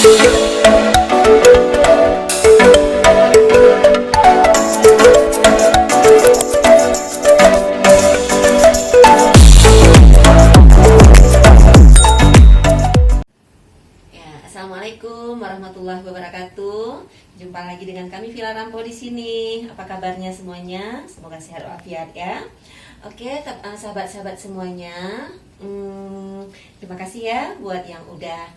Assalamualaikum warahmatullahi wabarakatuh. Jumpa lagi dengan kami Villa Rampo di sini. Apa kabarnya semuanya? Semoga sehat walafiat ya. Oke, sahabat-sahabat semuanya. Terima kasih ya buat yang udah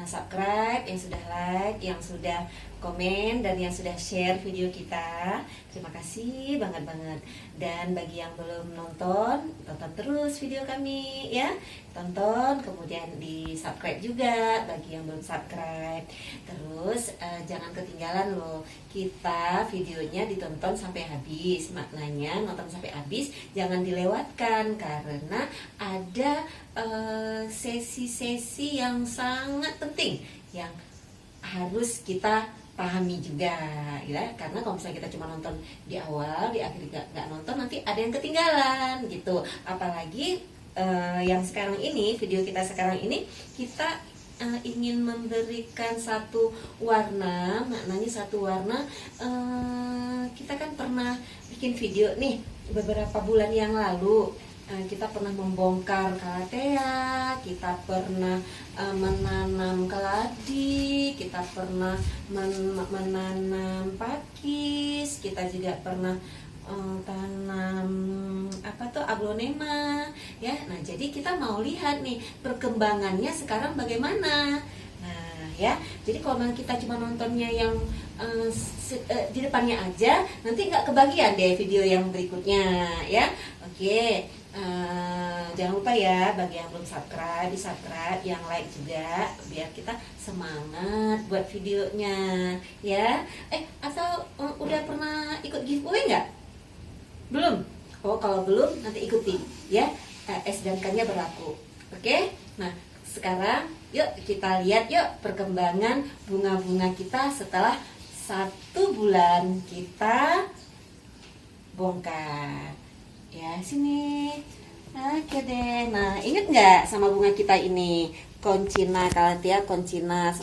subscribe, yang sudah like, yang sudah komen, dan yang sudah share video kita. Terima kasih banget. Dan bagi yang belum nonton, tonton terus video kami ya. Tonton, kemudian di subscribe juga bagi yang belum subscribe. Terus jangan ketinggalan loh, kita videonya ditonton sampai habis. Maknanya nonton sampai habis, jangan dilewatkan karena ada sesi-sesi yang sangat penting yang harus kita pahami juga ya. Karena kalau misalnya kita cuma nonton di awal, di akhir nggak nonton, nanti ada yang ketinggalan gitu. Apalagi yang sekarang ini, video kita sekarang ini, kita ingin memberikan satu warna. Maknanya satu warna, kita kan pernah bikin video nih beberapa bulan yang lalu. Kita pernah membongkar kalatea, kita pernah menanam keladi, kita pernah menanam pakis, kita juga pernah tanam aglonema ya. Nah, jadi kita mau lihat nih perkembangannya sekarang bagaimana. Nah ya, jadi kalau kita cuma nontonnya yang di depannya aja, nanti nggak kebagian deh video yang berikutnya ya. Oke. Jangan lupa ya, bagi yang belum subscribe, di subscribe, yang like juga, biar kita semangat buat videonya ya. Atau udah pernah ikut giveaway nggak? Belum? Oh, kalau belum nanti ikuti ya. S dan K-nya berlaku. Oke? Nah, sekarang yuk kita lihat yuk perkembangan bunga-bunga kita setelah 1 bulan kita bongkar. Ya, sini. Oke deh. Nah, inget nggak sama bunga kita ini? Concina calathea, concina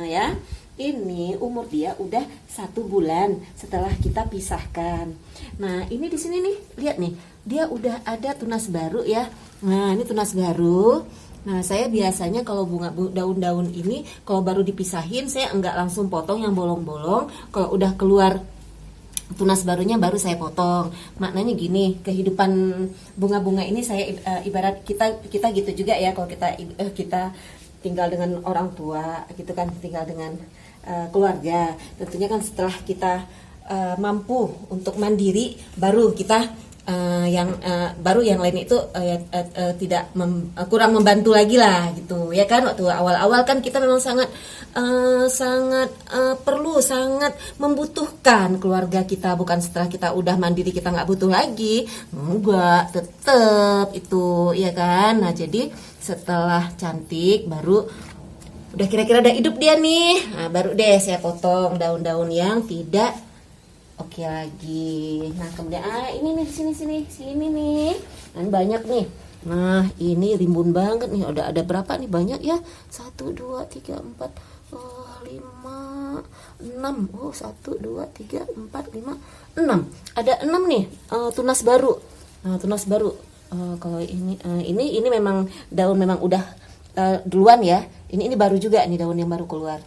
ya. Ini umur dia udah 1 bulan setelah kita pisahkan. Nah, ini di sini nih, lihat nih, dia udah ada tunas baru ya. Nah, ini tunas baru. Nah, saya biasanya kalau bunga daun-daun ini kalau baru dipisahin, saya enggak langsung potong yang bolong-bolong. Kalau udah keluar tunas barunya baru saya potong. Maknanya gini, kehidupan bunga-bunga ini saya ibarat kita gitu juga ya. Kalau kita tinggal dengan orang tua gitu kan, tinggal dengan keluarga, tentunya kan setelah kita mampu untuk mandiri, baru kita baru yang lain itu tidak kurang membantu lagi lah gitu ya kan. Waktu awal-awal kan kita memang sangat perlu, sangat membutuhkan keluarga kita. Bukan setelah kita udah mandiri kita nggak butuh lagi, enggak, tetap itu ya kan. Nah, jadi setelah cantik baru udah kira-kira udah hidup dia nih, nah, baru deh saya potong daun-daun yang tidak oke lagi. Nah, kemudian ini nih sini nih. Dan banyak nih. Nah, ini rimbun banget nih. Udah ada berapa nih? Banyak ya. 1 2 3 4 5 6. Oh, 1 2 3 4 5 6. Ada 6 nih tunas baru. Nah, tunas baru. Kalau ini memang daun memang udah duluan ya. Ini baru juga nih, daun yang baru keluar.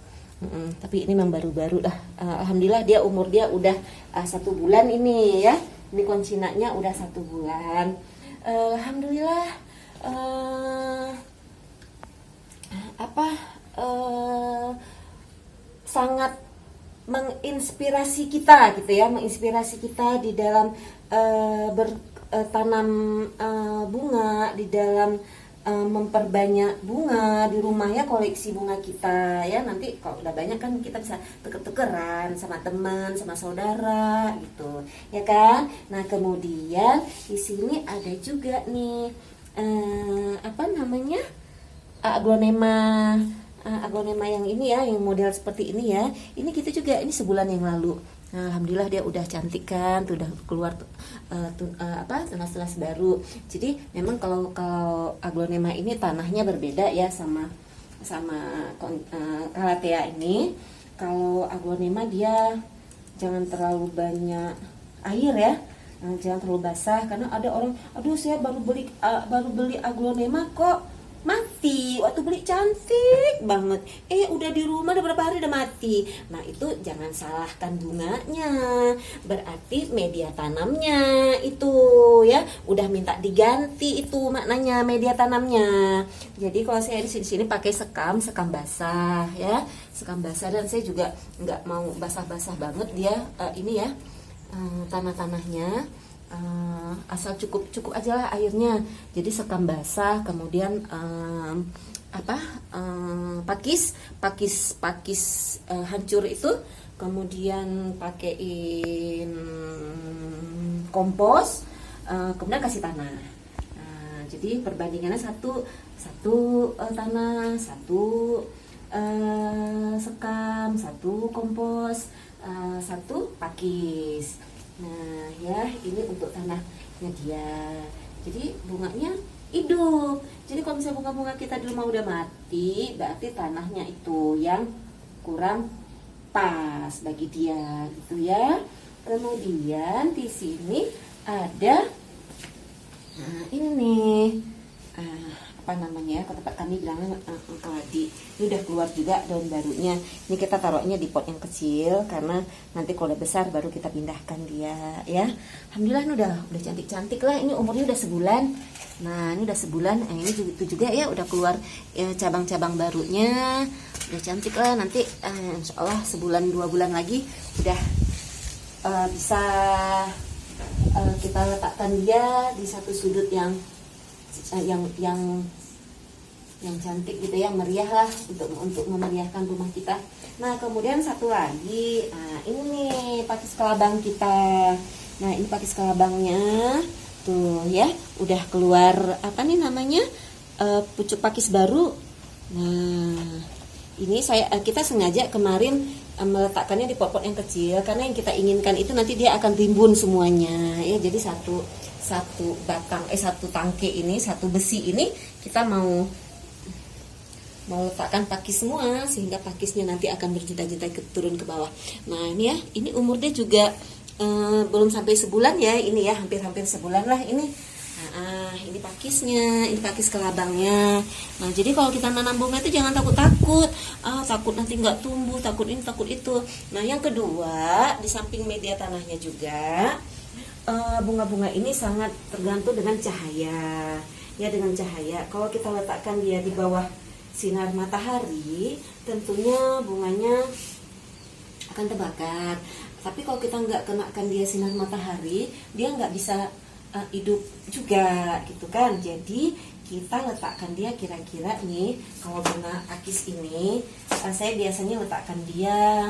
Tapi ini memang baru-baru dah. Alhamdulillah dia umur dia udah 1 bulan ini ya. Ini koncinanya udah 1 bulan. Alhamdulillah. Sangat menginspirasi kita gitu ya, menginspirasi kita di dalam bertanam bunga, di dalam memperbanyak bunga di rumah ya, koleksi bunga kita ya. Nanti kalau udah banyak kan kita bisa tuker-tukeran sama teman, sama saudara gitu ya kan. Nah, kemudian di sini ada juga nih aglonema yang ini ya, yang model seperti ini ya. Ini kita juga, ini sebulan yang lalu. Nah, alhamdulillah dia udah cantik kan, tuh udah keluar tunas-tunas baru. Jadi memang kalau aglonema ini tanahnya berbeda ya sama Calathea ini, kalau aglonema dia jangan terlalu banyak air ya. Jangan terlalu basah, karena ada orang, aduh saya baru beli aglonema kok mati, waktu beli cantik banget, udah di rumah udah berapa hari udah mati. Nah itu jangan salahkan bunganya, berarti media tanamnya itu ya udah minta diganti, itu maknanya media tanamnya. Jadi kalau saya di sini pakai sekam basah ya, sekam basah, dan saya juga nggak mau basah-basah banget dia ini ya. Tanah-tanahnya asal cukup aja lah airnya. Jadi sekam basah, kemudian pakis hancur itu, kemudian pakein kompos, kemudian kasih tanah. Jadi perbandingannya satu tanah, satu sekam, satu kompos, satu pakis. Nah ya, ini untuk tanahnya dia. Jadi bunganya hidup. Jadi kalau misalnya bunga-bunga kita di rumah udah mati, berarti tanahnya itu yang kurang pas bagi dia gitu ya. Kemudian di sini ada ini nih, apa namanya, ke tempat kami bilangnya keladi. Ini udah keluar juga daun barunya. Ini kita taruhnya di pot yang kecil, karena nanti kalau udah besar baru kita pindahkan dia ya. Alhamdulillah ini udah cantik-cantik lah. Ini umurnya udah sebulan. Nah ini udah sebulan. Ini juga ya udah keluar cabang-cabang barunya. Udah cantik lah. Nanti insya Allah sebulan 2 bulan lagi udah bisa kita letakkan dia di satu sudut yang cantik gitu, yang meriah lah, untuk memeriahkan rumah kita. Nah kemudian satu lagi, ini nih pakis kelabang kita. Nah ini pakis kelabangnya tuh ya, udah keluar apa nih namanya, pucuk pakis baru. Nah ini kita sengaja kemarin meletakkannya di pot-pot yang kecil, karena yang kita inginkan itu nanti dia akan timbun semuanya ya. Jadi satu tangke ini, satu besi ini kita mau letakkan pakis semua, sehingga pakisnya nanti akan berjuta-juta turun ke bawah. Nah ini ya, ini umur dia juga belum sampai sebulan ya, ini ya hampir sebulan lah ini. Ini pakisnya, ini pakis kelabangnya. Nah jadi kalau kita nanam bunga itu jangan takut nanti nggak tumbuh, takut ini takut itu. Nah yang kedua, di samping media tanahnya juga, bunga-bunga ini sangat tergantung dengan cahaya ya, dengan cahaya. Kalau kita letakkan dia di bawah sinar matahari, tentunya bunganya akan terbakar. Tapi kalau kita nggak kenakan dia sinar matahari, dia nggak bisa hidup juga gitu kan. Jadi kita letakkan dia kira-kira nih, kalau bunga akis ini saya biasanya letakkan dia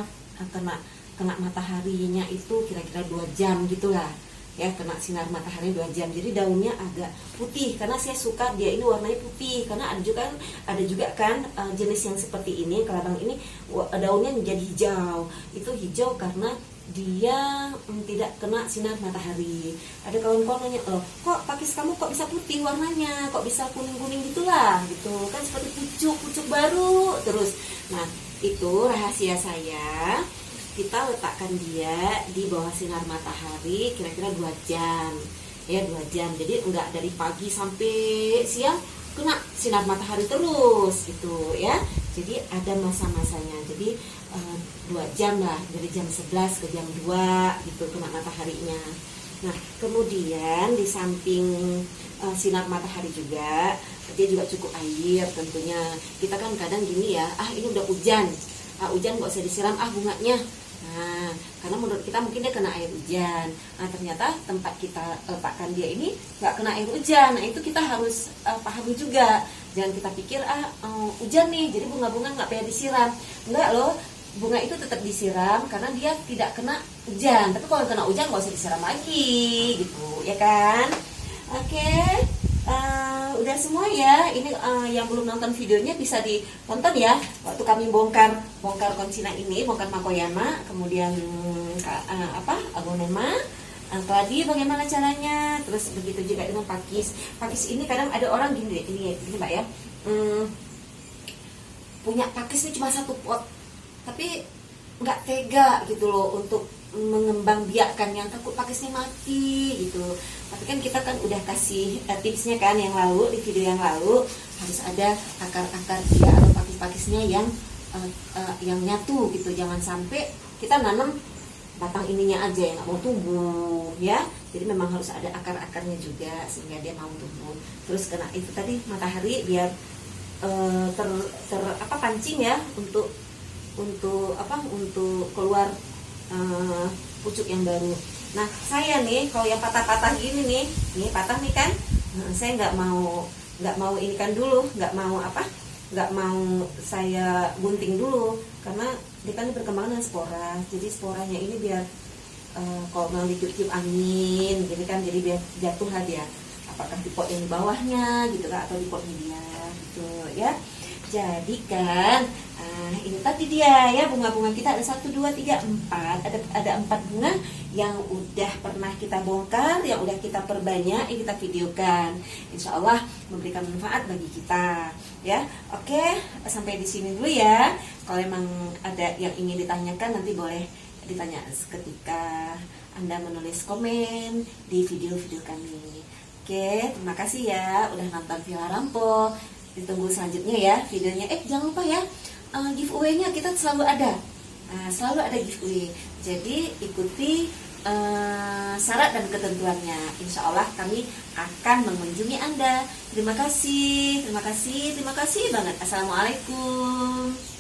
kena mataharinya itu kira-kira 2 jam gitulah ya, kena sinar matahari 2 jam. Jadi daunnya agak putih, karena saya suka dia ini warnanya putih, karena ada juga kan jenis yang seperti ini, kelabang ini daunnya menjadi hijau. Itu hijau karena dia tidak kena sinar matahari. Ada kawan-kawan nanya, kok pakis kamu kok bisa putih warnanya, kok bisa kuning-kuning gitulah gitu kan, seperti pucuk baru terus. Nah itu rahasia saya, kita letakkan dia di bawah sinar matahari kira-kira 2 jam ya, 2 jam. Jadi enggak dari pagi sampai siang kena sinar matahari terus gitu ya. Jadi ada masa-masanya. Jadi 2 jam lah, dari jam 11 ke jam 2 gitu kena mataharinya. Nah kemudian di samping sinar matahari juga, dia juga cukup air tentunya. Kita kan kadang gini ya, ini udah hujan, hujan nggak usah disiram bunganya. Nah karena menurut kita mungkin dia kena air hujan. Nah ternyata tempat kita letakkan dia ini nggak kena air hujan. Nah itu kita harus pahami juga. Jangan kita pikir hujan nih, jadi bunga-bunga nggak payah disiram. Enggak loh, bunga itu tetap disiram karena dia tidak kena hujan. Tapi kalau kena hujan nggak usah disiram lagi gitu ya kan. Oke. Udah semua ya. Ini yang belum nonton videonya bisa ditonton ya. Waktu kami bongkar koncina ini, bongkar makoyama, kemudian aglonema, keladi bagaimana caranya. Terus begitu juga dengan pakis. Pakis ini kadang ada orang gini Mbak ya. punya pakis ini cuma 1 pot, tapi nggak tega gitu loh untuk mengembang biakan, yang takut pakisnya mati gitu. Tapi kan kita kan udah kasih tipsnya kan yang lalu, di video yang lalu, harus ada akar-akar dia atau pakis-pakisnya yang nyatu gitu. Jangan sampai kita nanam batang ininya aja yang nggak mau tumbuh ya. Jadi memang harus ada akar-akarnya juga sehingga dia mau tumbuh. Terus kena itu tadi matahari biar pancing ya untuk keluar pucuk yang baru. Nah saya nih kalau yang patah-patah gini nih patah nih kan, saya nggak mau ini kan dulu, nggak mau saya gunting dulu karena dia kan berkembang dengan spora. Jadi sporanya ini biar kalau mau ditiup-tiup angin gitu kan, jadi biar jatuh lah dia, apakah di pot yang di bawahnya gitu kan atau di potnya dia gitu ya. Jadi kan ini tadi dia ya, bunga-bunga kita ada 1, 2, 3, 4, ada 4 bunga yang udah pernah kita bongkar, yang udah kita perbanyak, yang kita videokan. Insya Allah memberikan manfaat bagi kita ya. Oke, sampai di sini dulu ya. Kalau emang ada yang ingin ditanyakan nanti boleh ditanya ketika Anda menulis komen di video-video kami. Oke, terima kasih ya udah nonton Villa Rampo. Ditunggu selanjutnya ya videonya. Jangan lupa ya, giveaway-nya kita selalu ada. Selalu ada giveaway. Jadi ikuti syarat dan ketentuannya. Insya Allah kami akan mengunjungi Anda. Terima kasih banget. Assalamualaikum.